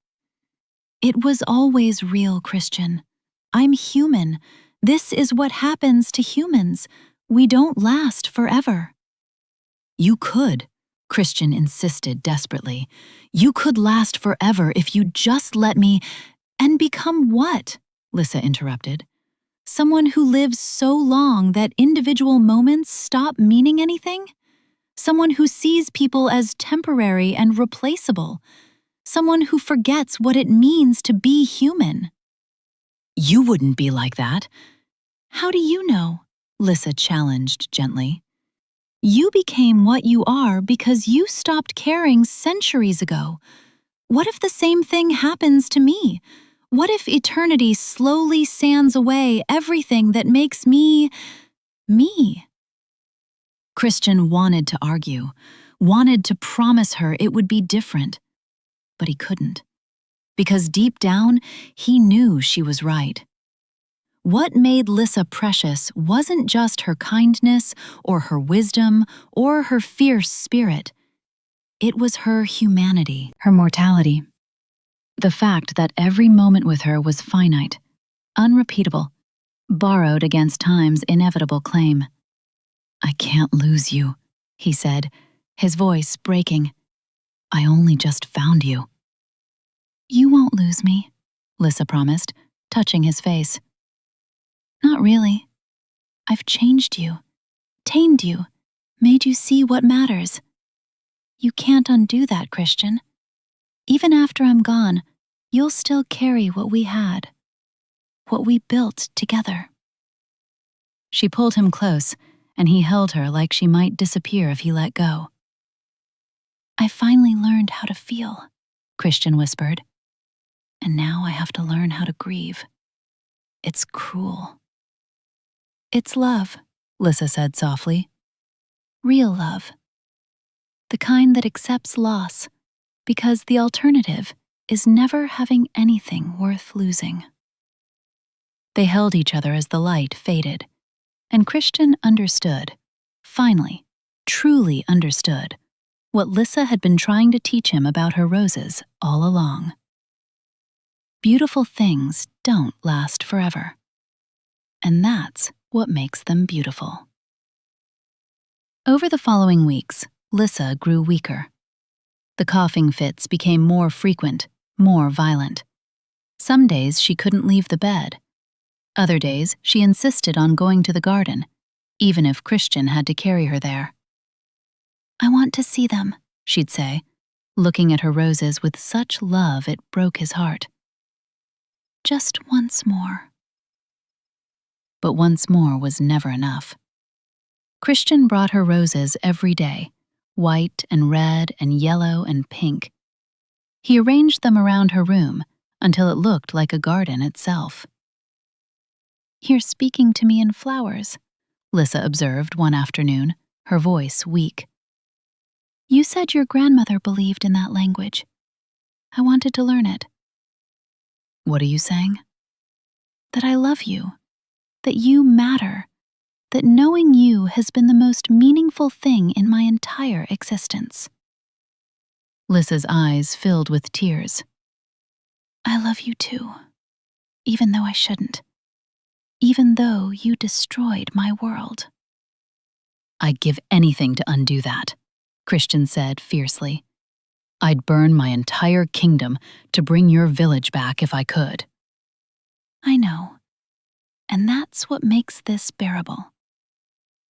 A: "It was always real, Christian. I'm human. This is what happens to humans. We don't last forever." "You could," Christian insisted desperately. "You could last forever if you just let me—" "And become what?" Lissa interrupted. "Someone who lives so long that individual moments stop meaning anything? Someone who sees people as temporary and replaceable? Someone who forgets what it means to be human?" "You wouldn't be like that." "How do you know?" Lissa challenged gently. "You became what you are because you stopped caring centuries ago. What if the same thing happens to me? What if eternity slowly sands away everything that makes me, me?" Christian wanted to argue, wanted to promise her it would be different, but he couldn't, because deep down, he knew she was right. What made Lissa precious wasn't just her kindness or her wisdom or her fierce spirit. It was her humanity, her mortality. The fact that every moment with her was finite, unrepeatable, borrowed against time's inevitable claim. "I can't lose you," he said, his voice breaking. "I only just found you." "You won't lose me," Lissa promised, touching his face. "Not really. I've changed you, tamed you, made you see what matters. You can't undo that, Christian. Even after I'm gone, you'll still carry what we had, what we built together." She pulled him close, and he held her like she might disappear if he let go. "I finally learned how to feel," Christian whispered. "And now I have to learn how to grieve. It's cruel." "It's love," Lissa said softly. "Real love. The kind that accepts loss, because the alternative is never having anything worth losing." They held each other as the light faded, and Christian understood, finally, truly understood, what Lissa had been trying to teach him about her roses all along. Beautiful things don't last forever, and that's what makes them beautiful. Over the following weeks, Lissa grew weaker. The coughing fits became more frequent, more violent. Some days she couldn't leave the bed. Other days she insisted on going to the garden, even if Christian had to carry her there. "I want to see them," she'd say, looking at her roses with such love it broke his heart. "Just once more." but once more was never enough. Christian brought her roses every day, white and red and yellow and pink. He arranged them around her room until it looked like a garden itself. "You're speaking to me in flowers," Lissa observed one afternoon, her voice weak. "You said your grandmother believed in that language. I wanted to learn it." "What are you saying?" "That I love you, that you matter, that knowing you has been the most meaningful thing in my entire existence." Lissa's eyes filled with tears. "I love you too, even though I shouldn't. Even though you destroyed my world." "I'd give anything to undo that," Christian said fiercely. "I'd burn my entire kingdom to bring your village back if I could." "I know, and that's what makes this bearable.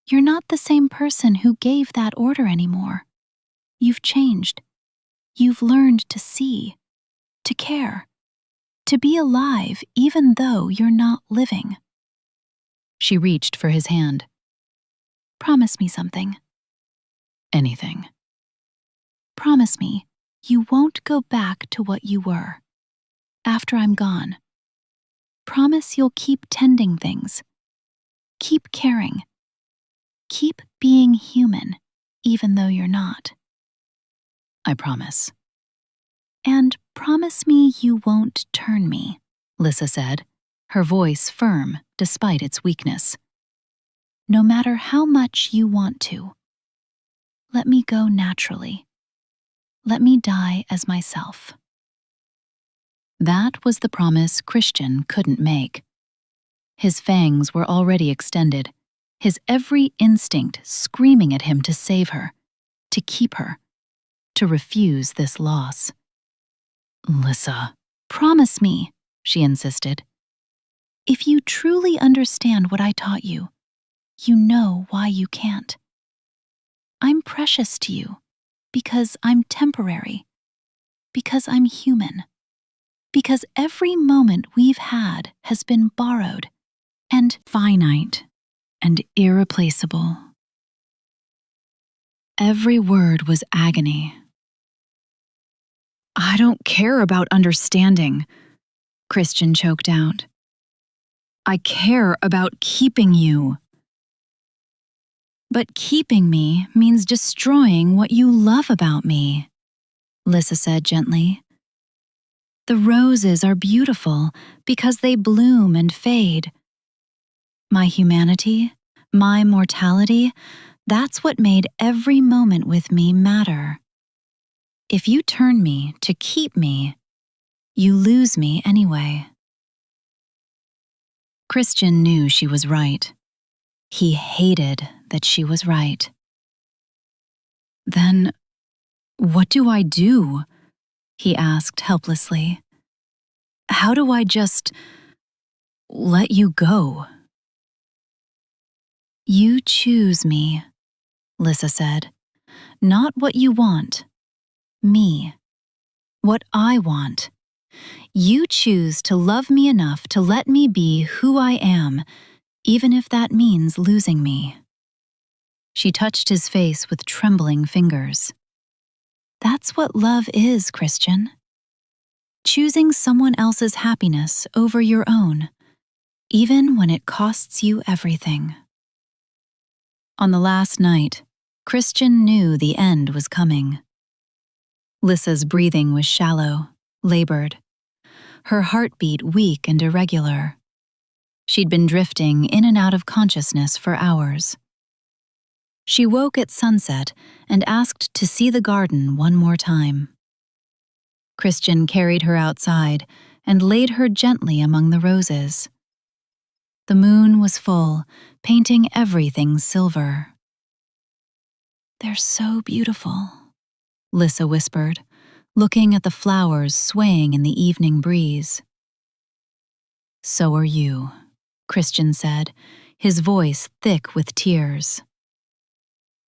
A: You're not the same person who gave that order anymore. You've changed. You've learned to see, to care, to be alive even though you're not living." She reached for his hand. "Promise me something." "Anything." "Promise me you won't go back to what you were after I'm gone. Promise you'll keep tending things, keep caring, keep being human even though you're not."
B: "I promise."
A: "And promise me you won't turn me," Lissa said, her voice firm despite its weakness. "No matter how much you want to. Let me go naturally. Let me die as myself." That was the promise Christian couldn't make. His fangs were already extended, his every instinct screaming at him to save her, to keep her, to refuse this loss.
B: "Lissa."
A: "Promise me," she insisted. "If you truly understand what I taught you, you know why you can't. I'm precious to you because I'm temporary, because I'm human, because every moment we've had has been borrowed and finite and irreplaceable." Every word was agony. "I don't care about understanding," Christian choked out. "I care about keeping you." "But keeping me means destroying what you love about me," Lissa said gently. "The roses are beautiful because they bloom and fade. My humanity, my mortality, that's what made every moment with me matter. If you turn me to keep me, you lose me anyway." Christian knew she was right. He hated that she was right. "Then what do I do?" he asked helplessly. "How do I just let you go?" "You choose me," Lissa said. "Not what you want. Me. What I want. You choose to love me enough to let me be who I am, even if that means losing me." She touched his face with trembling fingers. "That's what love is, Christian. Choosing someone else's happiness over your own, even when it costs you everything." On the last night, Christian knew the end was coming. Lissa's breathing was shallow, labored, her heartbeat weak and irregular. She'd been drifting in and out of consciousness for hours. She woke at sunset and asked to see the garden one more time. Christian carried her outside and laid her gently among the roses. The moon was full, painting everything silver. "They're so beautiful," Lissa whispered, looking at the flowers swaying in the evening breeze. "So are you," Christian said, his voice thick with tears.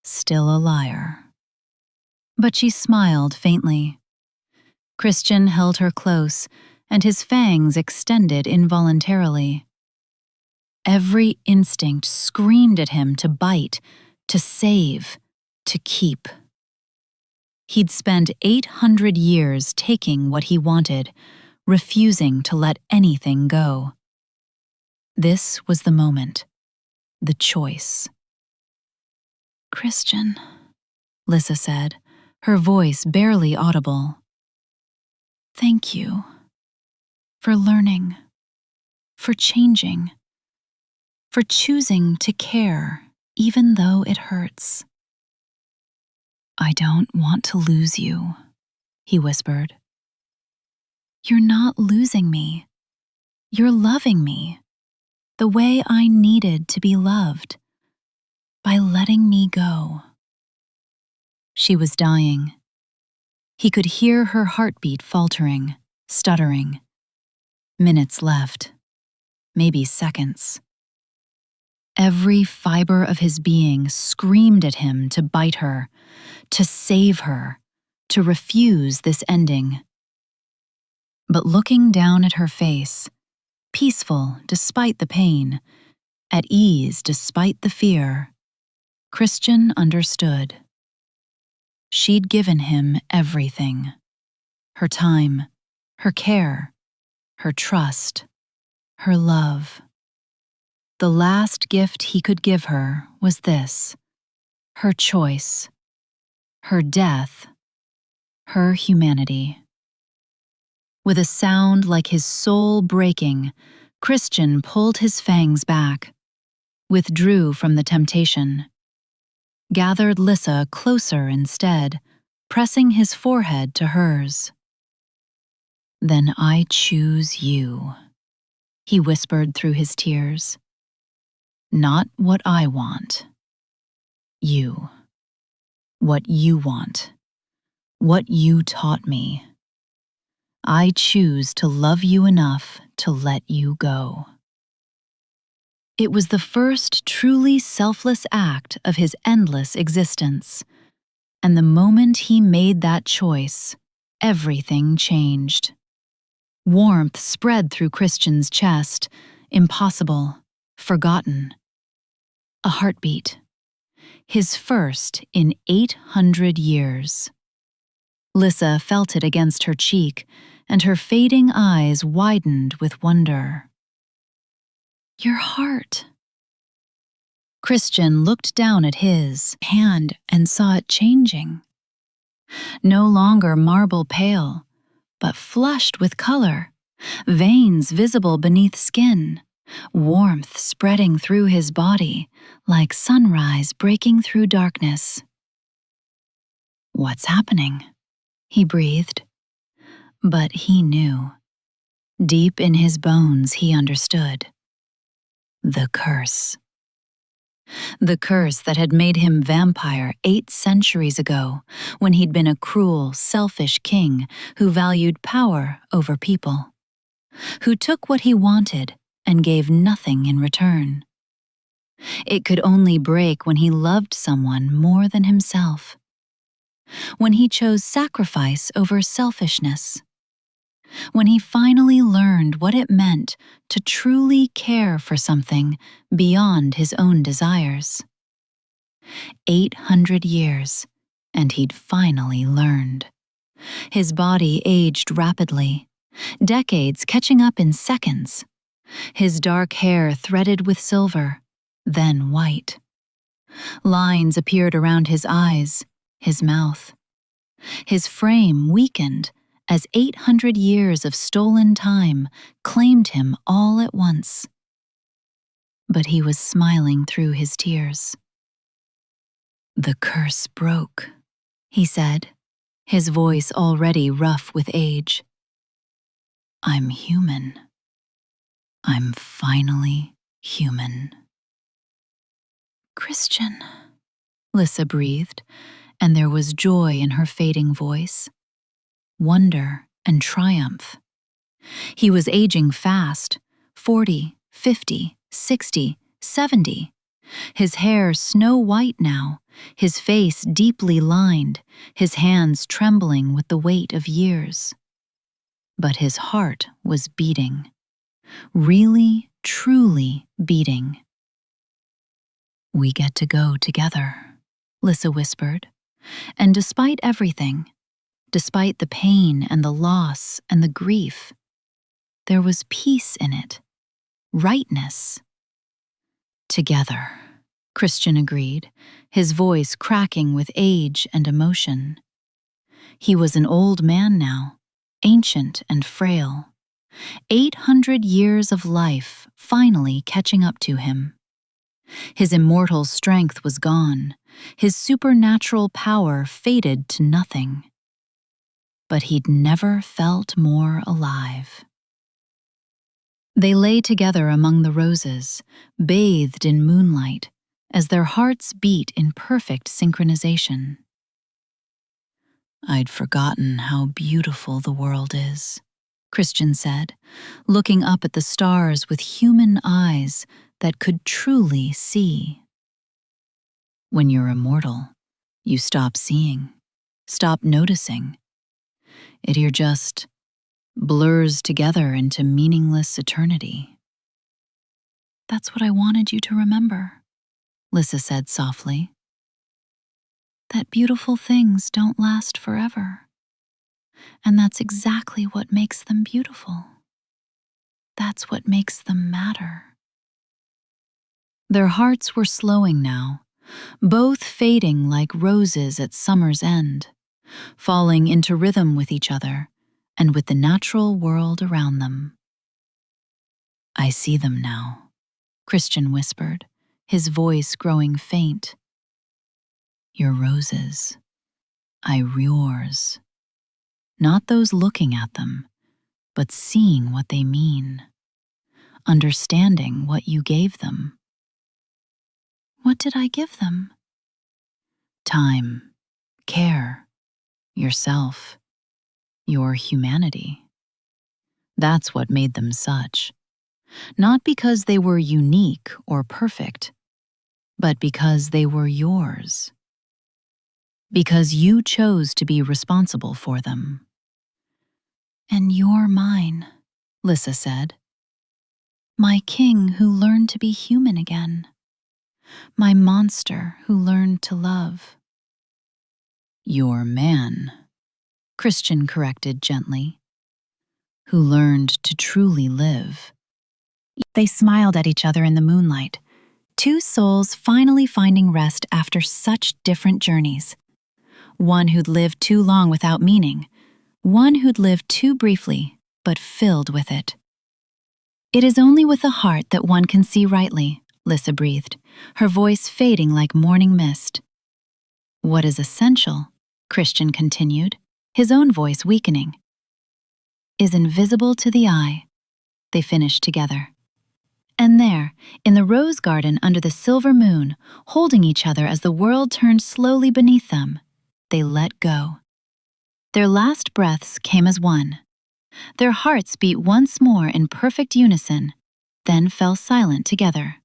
A: "Still a liar." But she smiled faintly. Christian held her close, and his fangs extended involuntarily. Every instinct screamed at him to bite, to save, to keep. He'd spent 800 years taking what he wanted, refusing to let anything go. This was the moment, the choice. "Christian," Lissa said, her voice barely audible. "Thank you for learning, for changing, for choosing to care even though it hurts." "I don't want to lose you," he whispered. "You're not losing me. You're loving me, the way I needed to be loved, by letting me go." She was dying. He could hear her heartbeat faltering, stuttering. Minutes left, maybe seconds. Every fiber of his being screamed at him to bite her, to save her, to refuse this ending. But looking down at her face, peaceful despite the pain, at ease despite the fear, Christian understood. She'd given him everything. Her time, her care, her trust, her love. The last gift he could give her was this: her choice, her death, her humanity. With a sound like his soul breaking, Christian pulled his fangs back, withdrew from the temptation, gathered Lissa closer instead, pressing his forehead to hers. "Then I choose you," he whispered through his tears. "Not what I want. You. What you want. What you taught me. I choose to love you enough to let you go." It was the first truly selfless act of his endless existence, and the moment he made that choice, everything changed. Warmth spread through Christian's chest, impossible, forgotten. A heartbeat, his first in 800 years. Lissa felt it against her cheek, and her fading eyes widened with wonder. "Your heart." Christian looked down at his hand and saw it changing. No longer marble pale, but flushed with color, veins visible beneath skin, warmth spreading through his body like sunrise breaking through darkness. "What's happening?" he breathed. But he knew. Deep in his bones he understood. The curse. The curse that had made him vampire 8 centuries ago, when he'd been a cruel, selfish king who valued power over people, who took what he wanted and gave nothing in return. It could only break when he loved someone more than himself, when he chose sacrifice over selfishness, when he finally learned what it meant to truly care for something beyond his own desires. 800 years, and he'd finally learned. His body aged rapidly, decades catching up in seconds. His dark hair threaded with silver, then white. Lines appeared around his eyes, his mouth. His frame weakened as 800 years of stolen time claimed him all at once. But he was smiling through his tears. "The curse broke," he said, his voice already rough with age. "I'm human. I'm finally human." "Christian," Lissa breathed, and there was joy in her fading voice, wonder and triumph. He was aging fast, 40, 50, 60, 70. His hair snow white now, his face deeply lined, his hands trembling with the weight of years. But his heart was beating, really, truly beating. "We get to go together," Lissa whispered. And despite everything, despite the pain and the loss and the grief, there was peace in it, rightness. "Together," Christian agreed, his voice cracking with age and emotion. He was an old man now, ancient and frail. 800 years of life finally catching up to him. His immortal strength was gone, his supernatural power faded to nothing. But he'd never felt more alive. They lay together among the roses, bathed in moonlight, as their hearts beat in perfect synchronization. "I'd forgotten how beautiful the world is," Christian said, looking up at the stars with human eyes that could truly see. "When you're immortal, you stop seeing, stop noticing. It here just blurs together into meaningless eternity." "That's what I wanted you to remember," Lissa said softly. "That beautiful things don't last forever. And that's exactly what makes them beautiful. That's what makes them matter." Their hearts were slowing now, both fading like roses at summer's end, falling into rhythm with each other and with the natural world around them. "I see them now," Christian whispered, his voice growing faint. "Your roses, yours. Not those looking at them, but seeing what they mean, understanding what you gave them." "What did I give them?" "Time, care, yourself, your humanity. That's what made them such. Not because they were unique or perfect, but because they were yours. Because you chose to be responsible for them." "And you're mine," Lissa said. "My king who learned to be human again. My monster who learned to love." "Your man," Christian corrected gently, "who learned to truly live." They smiled at each other in the moonlight, two souls finally finding rest after such different journeys. One who'd lived too long without meaning, one who'd lived too briefly, but filled with it. "It is only with the heart that one can see rightly," Lissa breathed, her voice fading like morning mist. "What is essential," Christian continued, his own voice weakening, "is invisible to the eye." They finished together. And there, in the rose garden under the silver moon, holding each other as the world turned slowly beneath them, they let go. Their last breaths came as one. Their hearts beat once more in perfect unison, then fell silent together.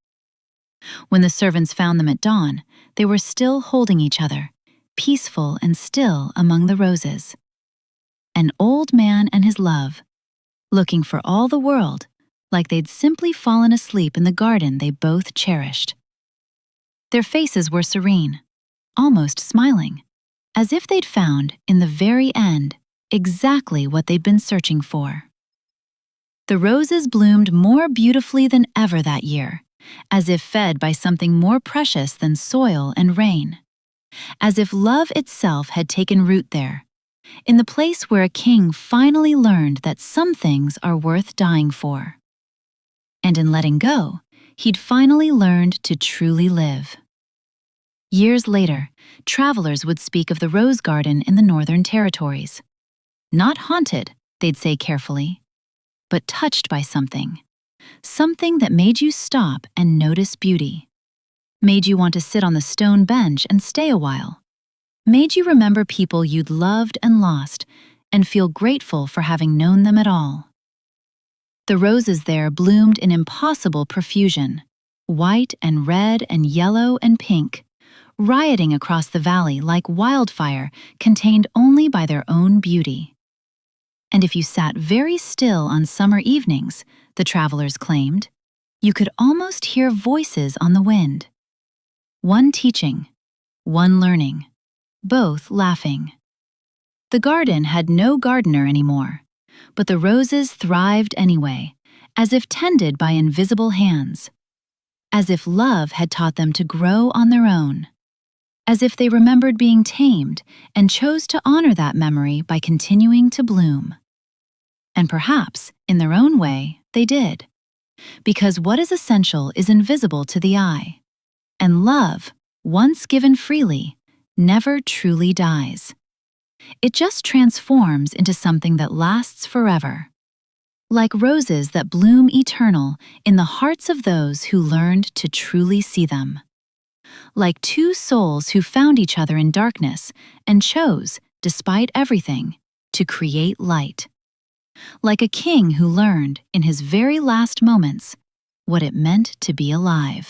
A: When the servants found them at dawn, they were still holding each other, peaceful and still among the roses. An old man and his love, looking for all the world, like they'd simply fallen asleep in the garden they both cherished. Their faces were serene, almost smiling, as if they'd found, in the very end, exactly what they'd been searching for. The roses bloomed more beautifully than ever that year, as if fed by something more precious than soil and rain. As if love itself had taken root there, in the place where a king finally learned that some things are worth dying for. And in letting go, he'd finally learned to truly live. Years later, travelers would speak of the rose garden in the Northern Territories. Not haunted, they'd say carefully, but touched by something. Something that made you stop and notice beauty. Made you want to sit on the stone bench and stay a while. Made you remember people you'd loved and lost and feel grateful for having known them at all. The roses there bloomed in impossible profusion, white and red and yellow and pink, rioting across the valley like wildfire contained only by their own beauty. And if you sat very still on summer evenings, the travelers claimed, You could almost hear voices on the wind. One teaching, one learning, both laughing. The garden had no gardener anymore, but the roses thrived anyway, as if tended by invisible hands. As if love had taught them to grow on their own. As if they remembered being tamed and chose to honor that memory by continuing to bloom. And perhaps, in their own way, they did. Because what is essential is invisible to the eye. And love, once given freely, never truly dies. It just transforms into something that lasts forever. Like roses that bloom eternal in the hearts of those who learned to truly see them. Like two souls who found each other in darkness and chose, despite everything, to create light. Like a king who learned, in his very last moments, what it meant to be alive.